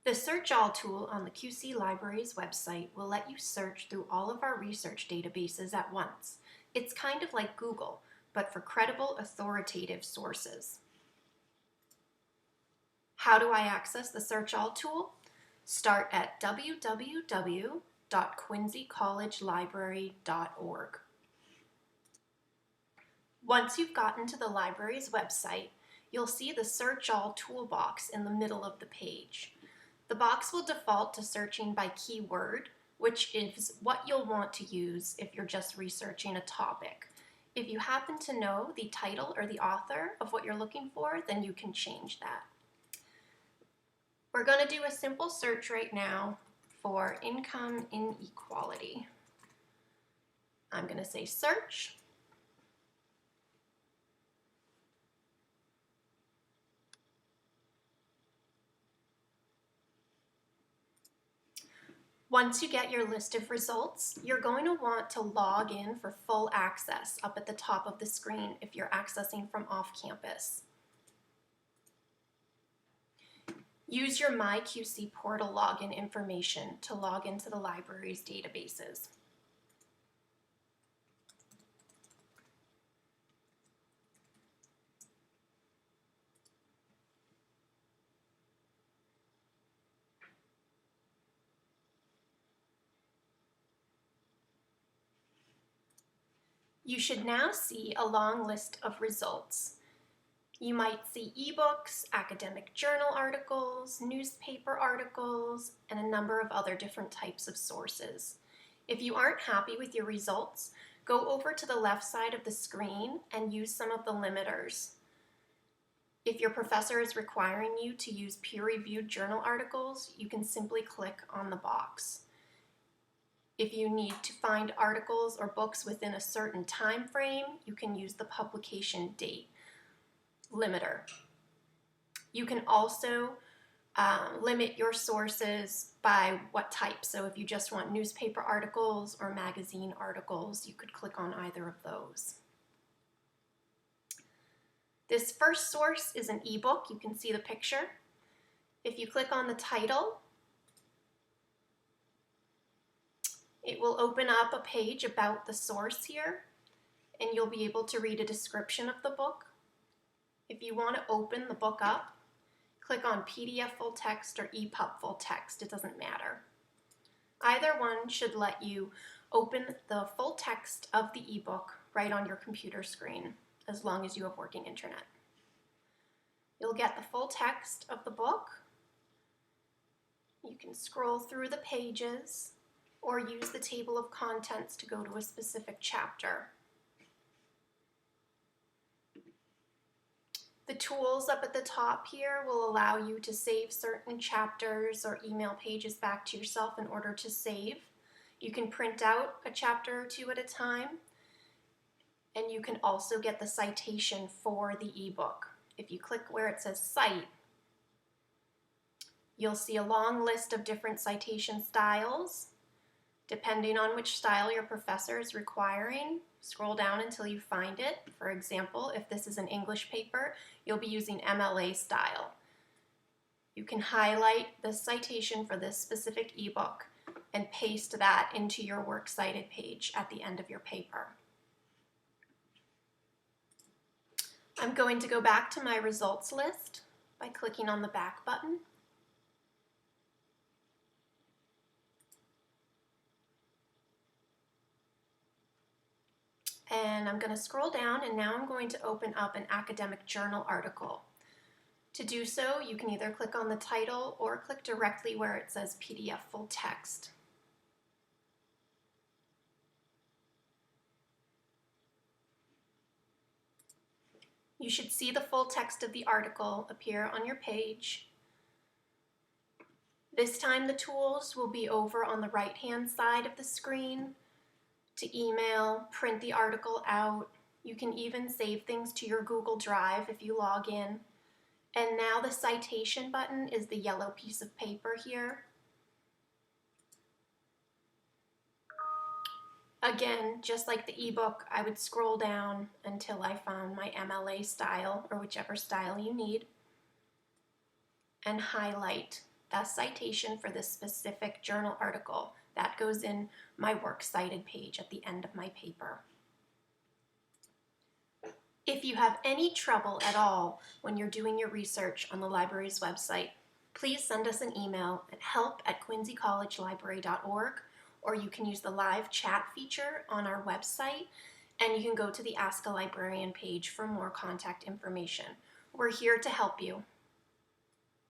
The Search All tool on the QC Libraries website will let you search through all of our research databases at once. It's kind of like Google, but for credible, authoritative sources. How do I access the Search All tool? Start at www.quincycollegelibrary.org. Once you've gotten to the library's website, you'll see the Search All toolbox in the middle of the page. The box will default to searching by keyword, which is what you'll want to use if you're just researching a topic. If you happen to know the title or the author of what you're looking for, then you can change that. We're going to do a simple search right now for income inequality. I'm going to say search. Once you get your list of results, you're going to want to log in for full access up at the top of the screen if you're accessing from off campus. Use your MyQC portal login information to log into the library's databases. You should now see a long list of results. You might see ebooks, academic journal articles, newspaper articles, and a number of other different types of sources. If you aren't happy with your results, go over to the left side of the screen and use some of the limiters. If your professor is requiring you to use peer-reviewed journal articles, you can simply click on the box. If you need to find articles or books within a certain time frame, you can use the publication date limiter. You can also limit your sources by what type. So if you just want newspaper articles or magazine articles, you could click on either of those. This first source is an ebook. You can see the picture. If you click on the title, it will open up a page about the source here, and you'll be able to read a description of the book. If you want to open the book up, click on PDF full text or EPUB full text. It doesn't matter. Either one should let you open the full text of the ebook right on your computer screen, as long as you have working internet. You'll get the full text of the book. You can scroll through the pages or use the table of contents to go to a specific chapter. The tools up at the top here will allow you to save certain chapters or email pages back to yourself in order to save. You can print out a chapter or two at a time, and you can also get the citation for the ebook. If you click where it says Cite, you'll see a long list of different citation styles. Depending on which style your professor is requiring, scroll down until you find it. For example, if this is an English paper, you'll be using MLA style. You can highlight the citation for this specific ebook and paste that into your Works Cited page at the end of your paper. I'm going to go back to my results list by clicking on the back button. And I'm going to scroll down, and now I'm going to open up an academic journal article. To do so, you can either click on the title or click directly where it says PDF full text. You should see the full text of the article appear on your page. This time the tools will be over on the right-hand side of the screen. To email, print the article out. You can even save things to your Google Drive if you log in. And now the citation button is the yellow piece of paper here. Again, just like the ebook, I would scroll down until I found my MLA style or whichever style you need and highlight the citation for this specific journal article. That goes in my Works Cited page at the end of my paper. If you have any trouble at all when you're doing your research on the library's website, please send us an email at help@quincycollegelibrary.org, or you can use the live chat feature on our website, and you can go to the Ask a Librarian page for more contact information. We're here to help you.